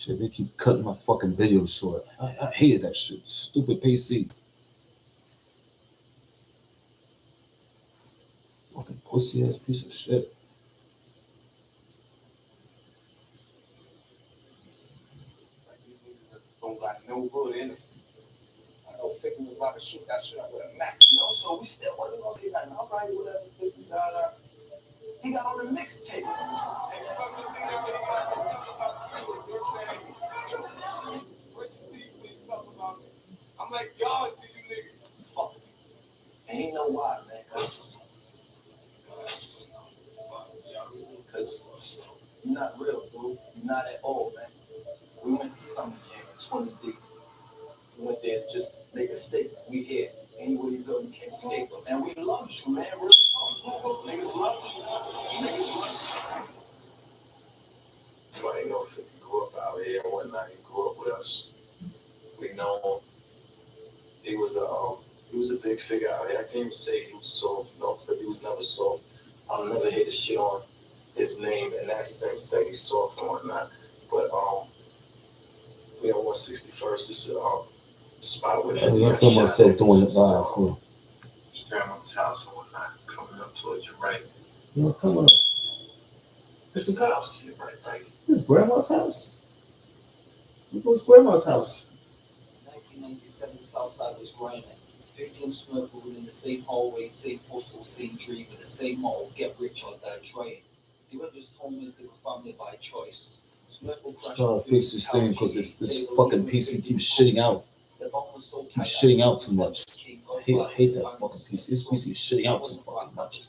Shit, they keep cutting my fucking video short. I hated that shit. Stupid PC. Fucking pussy ass piece of shit. Like these niggas don't got no good in us. I know 50 was about to shoot that shit up with a Mac, you know, so we still wasn't gonna say nothing. I'm right, whatever, $50. He got on the mixtape. I'm like, God to you niggas. Fuck. Ain't no why, man, cause you're not real, dude. You're not at all, man. We went to Summer Jam in 20D. We went there to just make a statement. We here. Anywhere you go, you can't escape us. And we love you, man. Real talk. Niggas love you. Niggas love you. You ain't know 50 grew up out here and whatnot. He grew up with us. We know him. He was a big figure out here. I can't even say he was soft. No, 50 was never soft. I'll never hate the shit on his name in that sense that he's soft and whatnot. But we on 161st. This is spot with 50. I feel myself doing it live. His grandmother's house and whatnot, coming up towards your right. You coming up? This is the house to your right. This is grandma's house. Who's grandma's house? 1997, Southside was grinding. 50 and SMURF were in the same hallway, same hustle, same dream, with the same motto: get rich or die trying. They weren't just homies, they were family by choice. SMURF will crash. Trying to fix this thing because this fucking PC keeps shitting out. Keeps shitting out too much. I hate that fucking PC. This PC is shitting out too fucking much.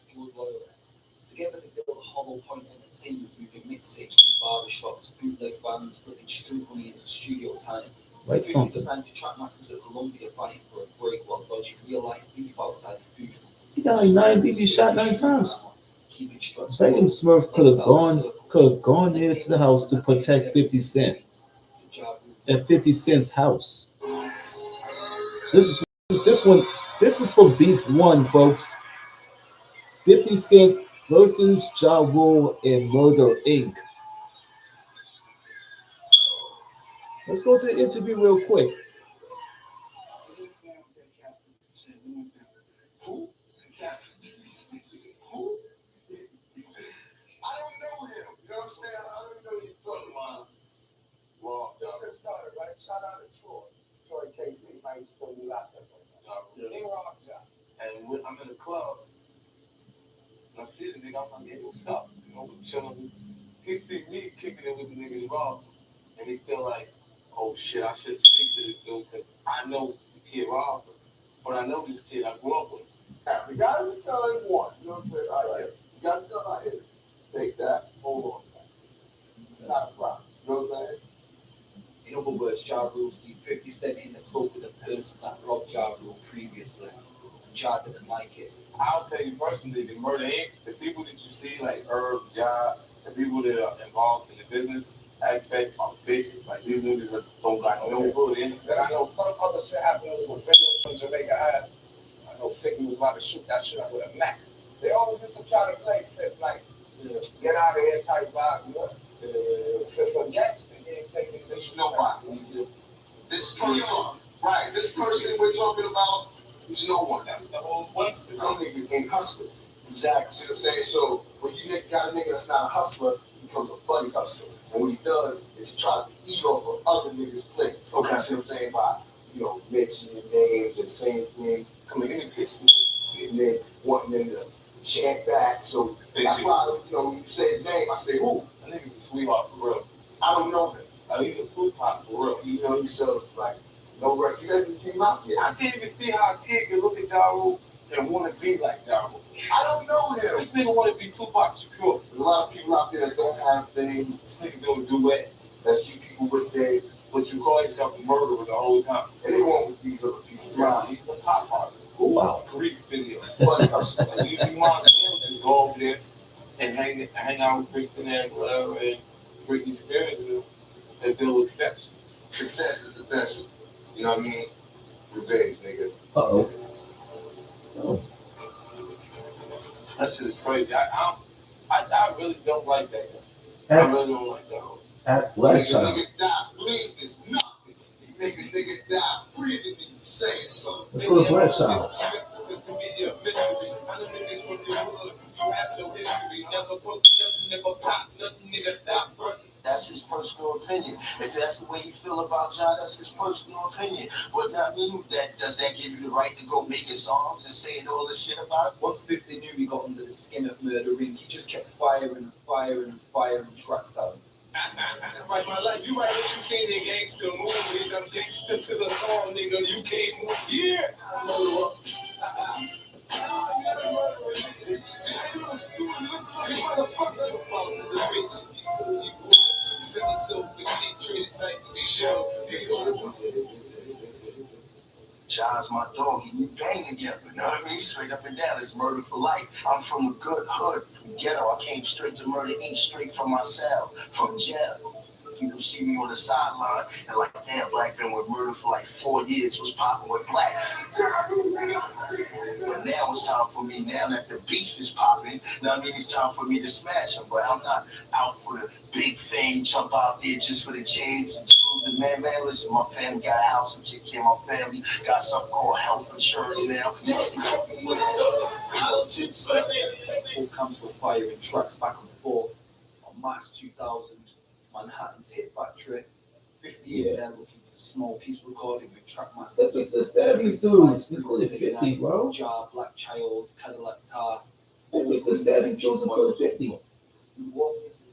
Together they built a hollow point entertainment moving mixtapes, barbershops, bootleg bands, flipping street money into studio time. Write something. Signed to track masters at Columbia, fighting for a break while dodging real life beef outside the booth. He got like 9 beef. He shot 9 times. Begging SMURF could have gone there to the house to protect 50 Cent at 50 Cent's house. This is for beef 1, folks. 50 Cent versus Ja Rule and Murder Inc. Let's go to the interview real quick. Who? I don't know him. You know what I'm saying? I don't even know who you're talking about. Well, this just started, right? Shout out to Troy. Troy Casey, he might still be locked up right now. They rock job. And I'm in the club. And I see the nigga, I'm like, hey, what's up? You know, we're chilling. He see me kicking it with the nigga involved. And he feel like, oh shit, I should speak to this dude because I know the kid Robert. But I know this kid, I grew up with him. Yeah, we got him to tell him one. You know what I'm saying? All right, you got to tell my head. Take that, hold on to that. Not a problem. You know what I'm saying? In other words, Ja Rule see 50 Cent in the club with a person that robbed Ja Rule previously. And Ja didn't like it. I'll tell you personally, the Murder Inc., the people that you see, like Herb, Ja, the people that are involved in the business aspect are bitches. Like, these niggas don't got no good in it. And I know some other shit happened. There was a video from Jamaica Ave. I know 50 was about to shoot that shit up with a Mac. They always used to try to play Fifth, like, get out of here type vibe, you know? Fifth for gangster, he ain't taking this. Nobody. This person, right, this person we're talking about, he's no one. That's the whole gangster. Some niggas ain't hustlers. Exactly. See what I'm saying? So when you got a nigga that's not a hustler, he becomes a buddy hustler. And what he does is he tries to eat over other niggas' plates. Okay. See what I'm saying? By, you know, mentioning names and saying things. Come in and kiss me. And then wanting them to chant back. So that's why, you know, when you say the name, I say, who? That nigga's a sweetheart for real. I don't know him. He's a fruit pop for real. You know, he sells like no record. He hasn't came out yet. I can't even see how a kid can look at Ja Rule and want to be like Ja Rule. I don't know him. This nigga want to be Tupac Shakur. There's a lot of people out there that don't have things. This nigga doing duets. That see people with things. But you call yourself a murderer the whole time. And they want with these other people. Right. He's a pop artist. Wow. Grease video. Funny hustle. And you mind just go over there and hang out with Christian and whatever and bring these spirits with them that they'll accept you. Success is the best. You know what I mean? Revenge, nigga. Uh-oh. Oh. That shit is crazy. I really don't like that guy. I really don't like that. Ask Black Child. Nigga die bleeding is nothing. You make a nigga die breathing and you saying something. Let's go to Black Child. That's his personal opinion. If that's the way you feel about Ja, that's his personal opinion. But not mean that does that give you the right to go making songs and saying all this shit about it? Once 50 knew he got under the skin of Murder Inc., he just kept firing tracks out. Right, my life, you right what you seen in gangster movies. I'm gangster to the core, nigga. You can't move. Yeah. Ja's my dog, he be banging together, you know what I mean? Straight up and down, it's murder for life. I'm from a good hood, from ghetto. I came straight to Murder Inc., straight from my cell, from jail. People see me on the sideline and like, damn, Black been with Murder for like 4 years, was popping with Black. But now it's time for me, now that the beef is popping, now I mean it's time for me to smash him. But I'm not out for the big thing, jump out there just for the chains and jewels. And man, listen, my family got a house, I'm taking care of my family, got something called health insurance now. All comes with firing tracks back and forth. On March 2000, Manhattan's Hit Factory, 58 there looking for smoke. He's recording with Trackmaster. Look at the stabbing dudes. We call it 50, bro. Ja, Black Child, Cadillac Tar. Look at the stabbing dudes. We call it 50.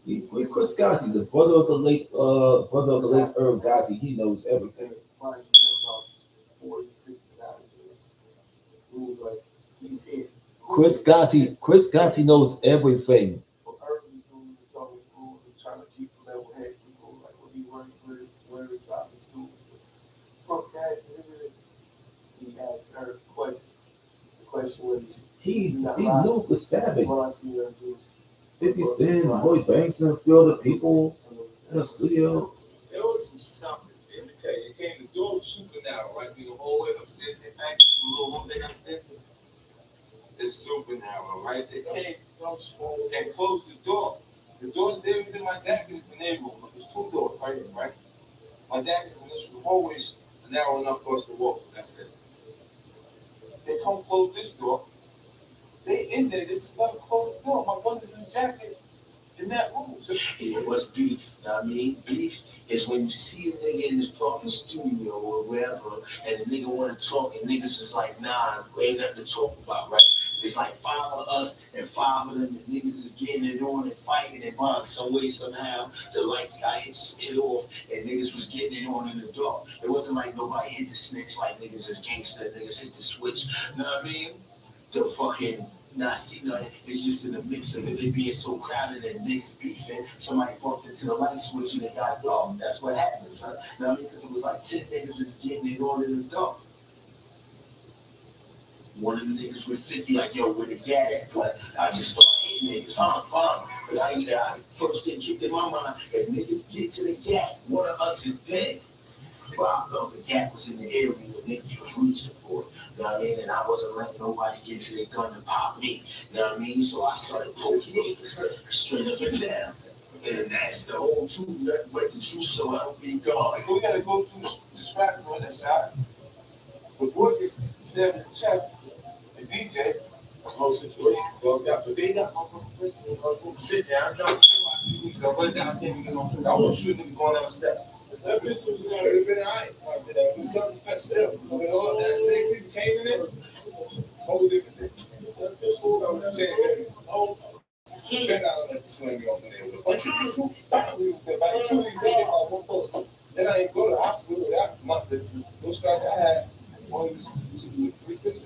We Chris Gotti, the brother of the late Irv Gotti. He knows everything. Chris Gotti knows everything. Fuck that. He asked her a question. The question was, He knew the stabbing. all I see her do is 50 Cent, Boy Banks, and a few other people in the studio. There was some something. Let me tell you, it came the door was super narrow, right? The whole way upstairs, they back the little room they got upstairs. It's super narrow, right? They came and closed the door. The door that was in my jacket is the neighborhood. There's 2 doors right here, right? My jacket is in this room, always narrow enough for us to walk. That's it. They come close this door. They in there. They just let them close the door. My gun is in the jacket in that room. So It was beef. I mean, beef is when you see a nigga in his fucking studio or wherever, and the nigga want to talk, and niggas is like, nah, ain't nothing to talk about, right? It's like 5 of us and 5 of them, and niggas is getting it on and fighting and bond some way, somehow. The lights got hit off, and niggas was getting it on in the dark. It wasn't like nobody hit the snitch like niggas is gangster, niggas hit the switch. Know what I mean? The fucking see nothing. It's just in the mix of it being so crowded and niggas beefing. Somebody bumped into the light switch and it got dark. That's what happened, son. Know what I mean? Because it was like 10 niggas is getting it on in the dark. One of the niggas with 50, like, yo, where the gat at? But I just started hating niggas. Fine. Because I first thing kicked in my mind, if niggas get to the gat, one of us is dead. But I felt the gap was in the area that niggas was reaching for. You know what I mean? And I wasn't letting nobody get to their gun and pop me. You know what I mean? So I started poking niggas straight up and down. And that's the whole truth. Nothing but the truth, so help me God. So we gotta go through this rapper on that side. The boy gets stabbed in the chest. The DJ, the whole situation, bugged out. But they got sit down. I was shooting him going downstairs. That pistol was going to have been alright. It was self-defense still. When all that many people came in there, whole different thing. That pistol, I was saying, then I let the swing off in there. But by 2 weeks, they get my 1 bullet. Then I didn't go to the hospital. Those scratches I had, only was 3 stitches.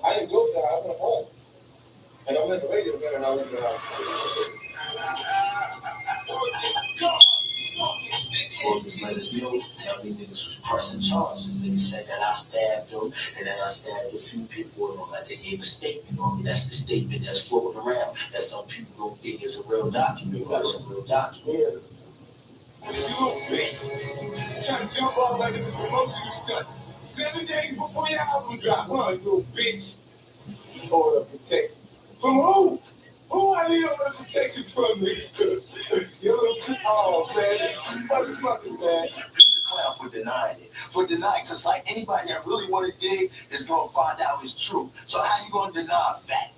I didn't go there. I went home. And I went to the radio and I went to the hospital. Well, just let us know. These niggas was pressing charges. Niggas said that I stabbed them and then I stabbed a few people and all that. They gave a statement on me. That's the statement that's floating around. That some people don't think is a real document, but it's a real document. You little bitch. Trying to jump off like it's a promotional stunt. 7 days before your album drop, huh, you little bitch. You hold up protection. From who? Who I need a protection from me? Yo, oh man, motherfuckers, man. He's a clown for denying it. For denying, because like anybody that really want to dig is going to find out it's true. So how you going to deny a fact?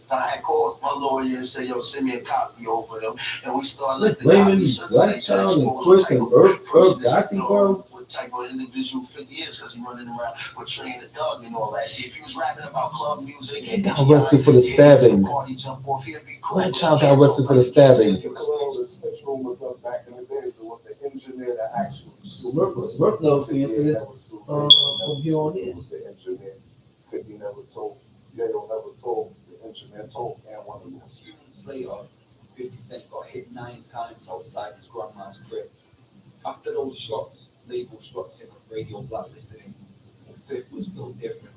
So I had called my lawyer and said, yo, send me a copy over them. And we started letting the blaming copy circulate. Black Child and Chris and Irv Gotti, bro. What type of individual 50 years, because he running around portraying a dog and all that shit. If he was rapping about club music, He got arrested for the stabbing. Black Child got arrested for the stabbing. The Smith room was up back in the days. It was the engineer that actually Smurf knows the incident from here on in. It was the engineer. 50 never told. Yayo never told. The engineer told. And one of them. A few months later, 50 Cent got hit 9 times outside his grandma's crib. After those shots, label struck him and radio blacklisted him. The fifth was built different.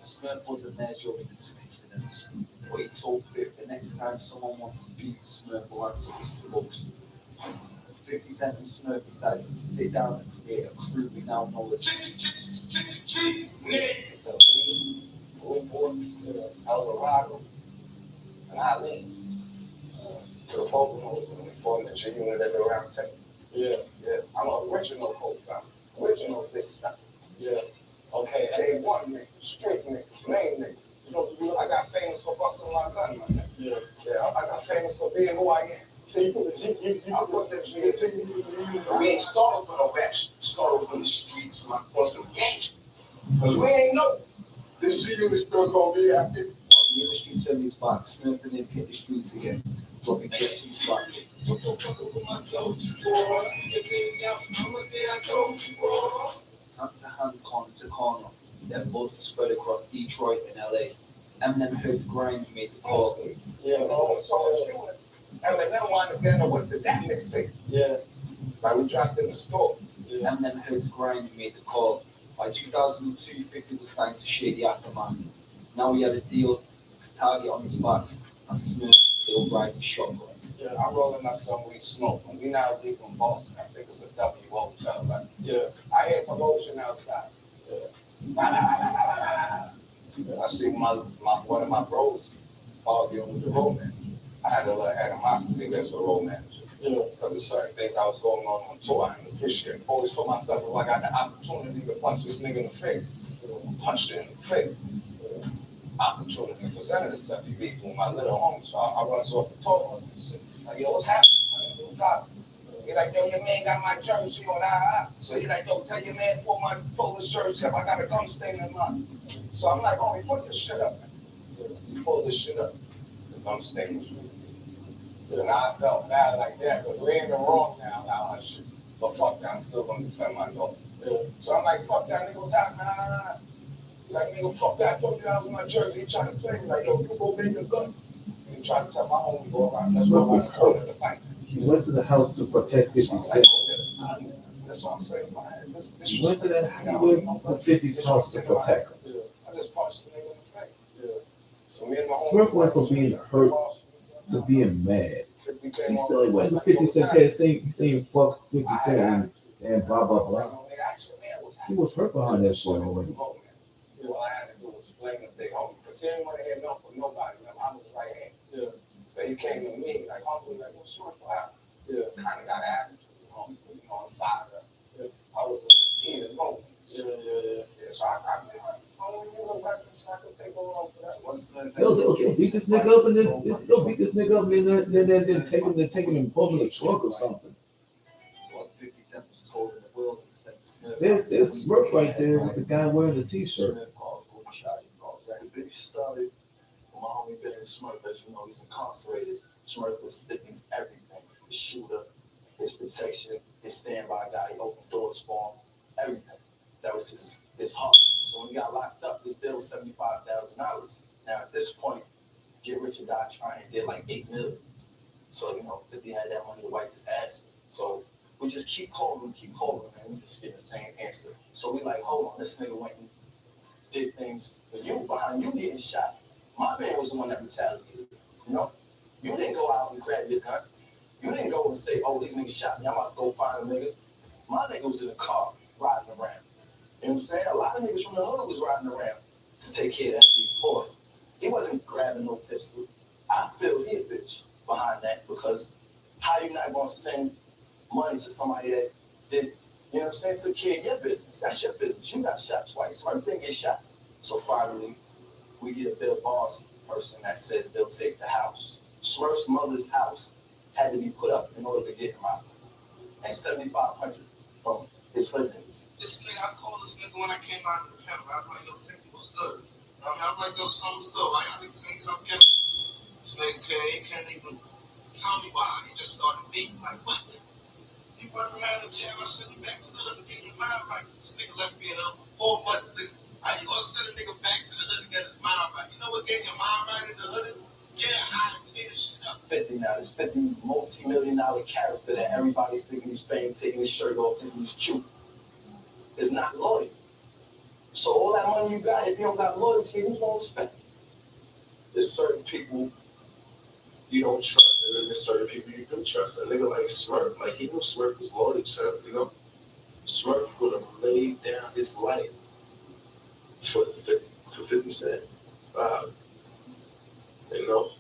Smurf wasn't there during the 2 incidents, but he told Fifth the next time someone wants to beat Smurf will answer with smokes. 50 Cent and Smurf decided to sit down and create a crew we now know as Eldorado and Eileen. To the Poconos when we formed the G unit at the round table. Yeah. I'm an original co-founder. Original big stuff. Yeah. Okay. Day one nigga, straight nigga, main nigga. You know, I got famous for busting my gun, man. Yeah. I got famous for being who I am. So you put the G, I put the G. We ain't started from no rap, started from the streets, like on some gangster. Because we ain't know this G unit was gonna be out there. the industry turned his back. Smurf and him hit the streets again. Dropping guess who's back. Hand to hand, corner to corner. Their buzz spread across Detroit and LA. Eminem heard the grind and made the call. Yeah, so Eminem wanted to get with that mixtape. Yeah. Like we dropped in the store. Yeah. Eminem heard the grind and made the call. By 2002, 50 was signed to Shady Aftermath. Now he had a deal, a target on his back, and Smurf still riding shotgun. Yeah, I'm rolling up some weed smoke. And we now deep in Boston. I think it's a W hotel. Like, yeah. I hear promotion outside. Yeah. I see one of my bros arguing with the road manager. I had a little animosity there for the road manager. Yeah. Because there's certain things I was going on tour I didn't appreciate. Always told myself, if I got the opportunity to punch this nigga in the face, I punched it in the face. Opportunity presented itself. He beat with my little homie, so I runs off the tour and shit. Like, yo, what's happening? He like, yo, your man got my jersey on. So he like, yo, tell your man pull his jersey up. I got a gum stain in mine. So I'm like, homie, put this shit up, man. He pulled this shit up. The gum stain was really good. So now I felt bad like that, because we ain't been wrong now, shit. But fuck that, I'm still gonna defend my dog. Yeah. So I'm like, fuck that, nigga, what's happening? Like, nigga, fuck that, I told you that was in my jersey. He tried to play me, like, yo, you go make a gun. And he tried to tell my homie go around. That's what I was hurt to fight. He went to the house to protect 50 Cent. That's what I'm saying, man. He went to 50's house to protect him. Yeah. I just punched the nigga in the face. Yeah. So me and my Smurf went from being hurt to being mad. He still went to 50 Cent's head saying fuck 50 Cent and blah blah blah. He was hurt behind that shit already. All I had to do was blame the big homie, because he didn't want to hear nothing from nobody. I was right hand. Yeah. So he came to me like, homie, like, what's Smurf for out? Yeah. Kind of got an attitude, homie, you know, on fire. Yeah. I was in the moment. Yeah. So I homie, you look like this, I could take over for that. What's the They'll beat this nigga up and then take him and put him in the trunk or something. So what's 50 Cent was told in the world and sent Smurf. There's Smurf right there with the guy wearing the t-shirt. Smurf called go to charge and got arrested. The big started when my homie Barry Smurf, as you know, he's incarcerated. Smurf was his everything. His shooter, his protection, his standby guy, he opened doors for him, everything. That was his heart. So when he got locked up, his bill was $75,000. Now at this point, Get Rich or Die Trying did like $8 million. So, you know, 50 had that money to wipe his ass. So we just keep calling, and we just get the same answer. So we like, hold on, this nigga went and did things for you behind you getting shot. My man was the one that retaliated. You know, you didn't go out and grab your gun. You didn't go and say, oh, these niggas shot me, I'm about to go find the niggas. My nigga was in the car riding around. You know what I'm saying? A lot of niggas from the hood was riding around to take care of that before. He wasn't grabbing no pistol. I feel he a bitch behind that because how you not gonna send money to somebody that did, you know what I'm saying, took care of your business? That's your business. You got shot twice. Smurf didn't get shot. So finally, we get a Bill Boss person that says they'll take the house. Smurf's mother's house had to be put up in order to get him out. And $7,500 from his hood niggas. This nigga, I called this nigga when I came out of the pen. I was like, yo, 50 was good. I mean, I'm like, yo, something's good. Why y'all niggas ain't come get me? This nigga can't even tell me why. He just started beating. Like, what? You run around the town, I send you back to the hood and get your mind right. This nigga left me in for 4 months. Nigga. How you gonna send a nigga back to the hood and get his mind right? You know what getting your mind right in the hood is? Get high and tear shit up. 50 now, this 50 multi-million-dollar character that everybody's thinking he's paying, taking his shirt off, thinking he's cute, is not loyal. So all that money you got, if you don't got loyalty, who's gonna respect you? There's certain people you don't trust, and then there's certain people you do trust. A nigga like Smurf, like he knew Smurf was loyal to him, you know? Smurf would have laid down his life for 50 Cent. You know?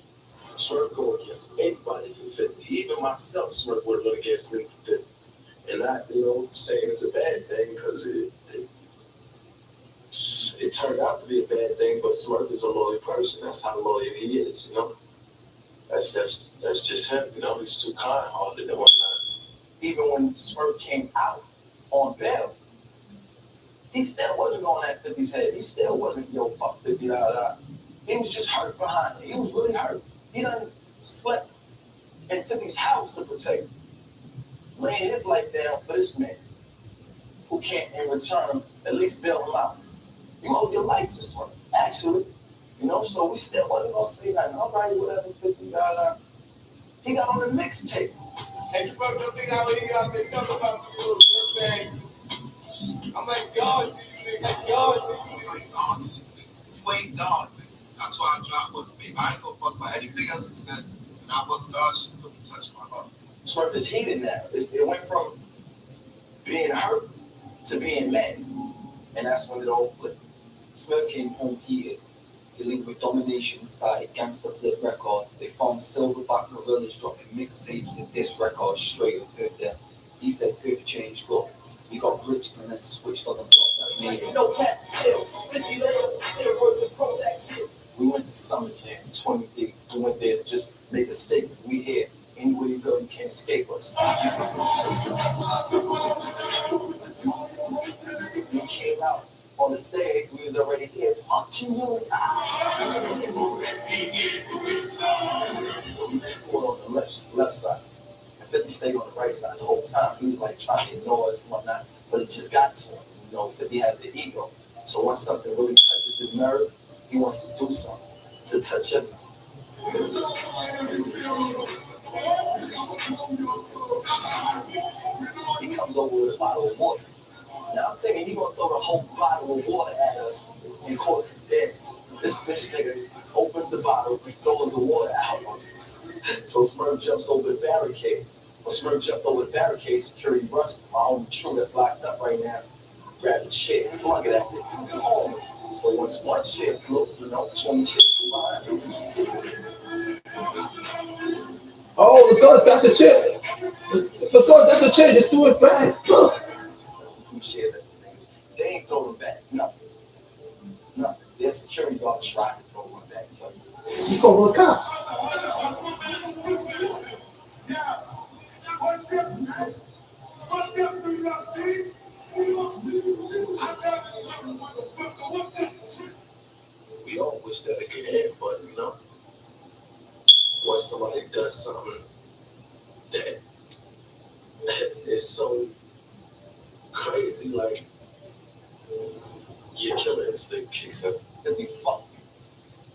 Smurf go against anybody for 50. Even myself, Smurf would have went against me for 50. And not, you know, saying it's a bad thing because it turned out to be a bad thing, but Smurf is a loyal person. That's how loyal he is, you know? That's just him, you know? He's too kind-hearted and whatnot. Even when Smurf came out on bail, he still wasn't on that 50's head. He still wasn't, yo, fuck 50, He was just hurt behind it. He was really hurt. He done slept in 50's house to protect him, laying his life down for this man who can't, in return, at least bail him out. You owe your life to Smurf, actually. You know, so we still wasn't gonna say nothing. All right, whatever, 50, He got on the mixtape. Hey, Smurf, don't think how he got me talking about you little dirtbag. I'm like God to you, nigga. God to you, Like, God to you, nigga. You ain't God, nigga. That's why I dropped was me. I ain't gonna fuck about anything else he said. And I was God, shit really touched my heart. Smurf is heated now. It went from being hurt to being mad. And that's when it all flipped. Smurf came home heated. He linked with Domination, started Gangsta Flip record. They found Silverback Gorillas dropping mixtapes and diss records straight with Fifth there. He said Fifth changed up. He got rich and then switched on the block that made it. No cap, still, 50 layers, steroids and pro that shit. We went to Summer Jam, 20 We went there to just make a statement. We here. Anywhere you go, you can't escape us. We came out on the stage, we was already here. Fuck you, on the left side. And 50 stayed on the right side the whole time. He was like trying to ignore us and whatnot, but it just got to him. You know, 50 has the ego. So once something really touches his nerve, he wants to do something to touch him. He comes over with a bottle of water. Now I'm thinking he gonna throw the whole bottle of water at us and cause some damage. This bitch nigga opens the bottle and throws the water out on us. So Smurf jumps over the barricade. When Smurf jumped over the barricade, security rushed my only true that's locked up right now. Grabbed the chair, flung it at me. So once one chair flew, 20 chairs flew behind. Oh, the guards got the chair. The guards got the chair. Just do it back. Look. Chairs at the niggas. They ain't throw them back. Nothing. Their security guard tried to throw them back. You call the cops. We all wish that it could end, but you know, once somebody does something that is so crazy, like your killer instinct kicks in. It'll be fucked.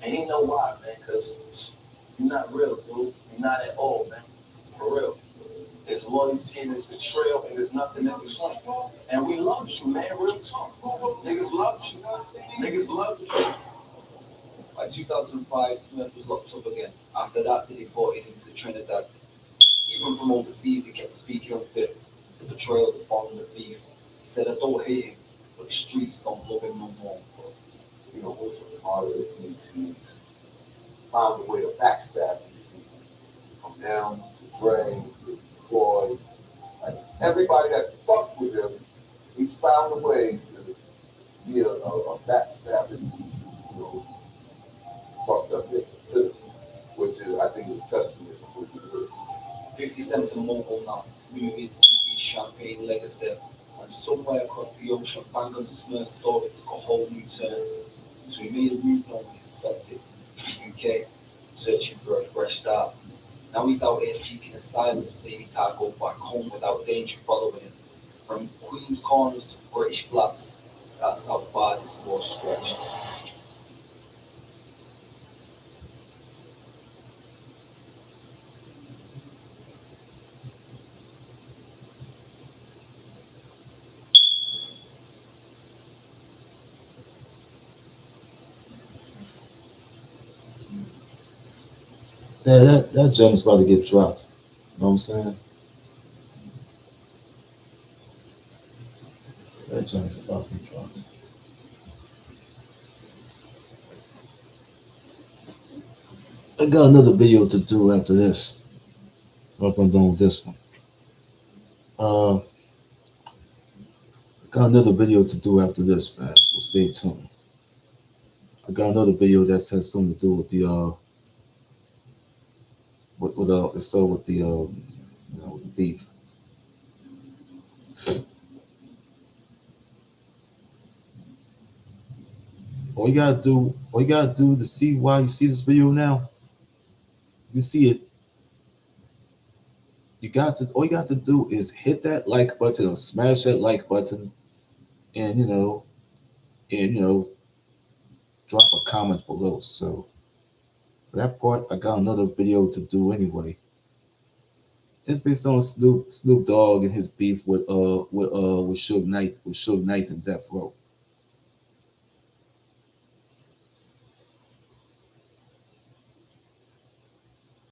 And you know why, man? Because you're not real, dude. You're not at all, man. For real. There's loyalty, there's betrayal, and there's nothing in between. And we love you, man. Real talk. Niggas love you. Niggas love you. By 2005, Smurf was locked up again. After that, they deported him to Trinidad. Even from overseas, he kept speaking on Fifth, the betrayal, the bond, the beef. He said, I don't hate him, but the streets don't love him no more. You know, what's a part of the DCs found a way to backstab these people. From them to Dre to Floyd, like everybody that fucked with him, he's found a way to be a backstabbing, fucked up victim too, which is I think is a testament to who he is. 50 Cent's a mogul now. Movies, TV, champagne, legacy. And somewhere across the ocean, Bang and Smurf story took a whole new turn. So he made a move no one expected. UK, searching for a fresh start. Now he's out here seeking asylum, saying he can't go back home without danger following him. From Queen's Corners to British flags, that's how far this war stretched. Yeah, that jump is about to get dropped. You know what I'm saying? That jump is about to get dropped. I got another video to do after this. What I'm doing with this one. I got another video to do after this, man. So stay tuned. I got another video that has something to do with the it's all with the with the beef. All you gotta do to see why you see this video now. You see it. All you got to do is hit that like button or smash that like button, and drop a comment below. So for that part, I got another video to do anyway. It's based on Snoop Dogg and his beef with Suge Knight and Death Row.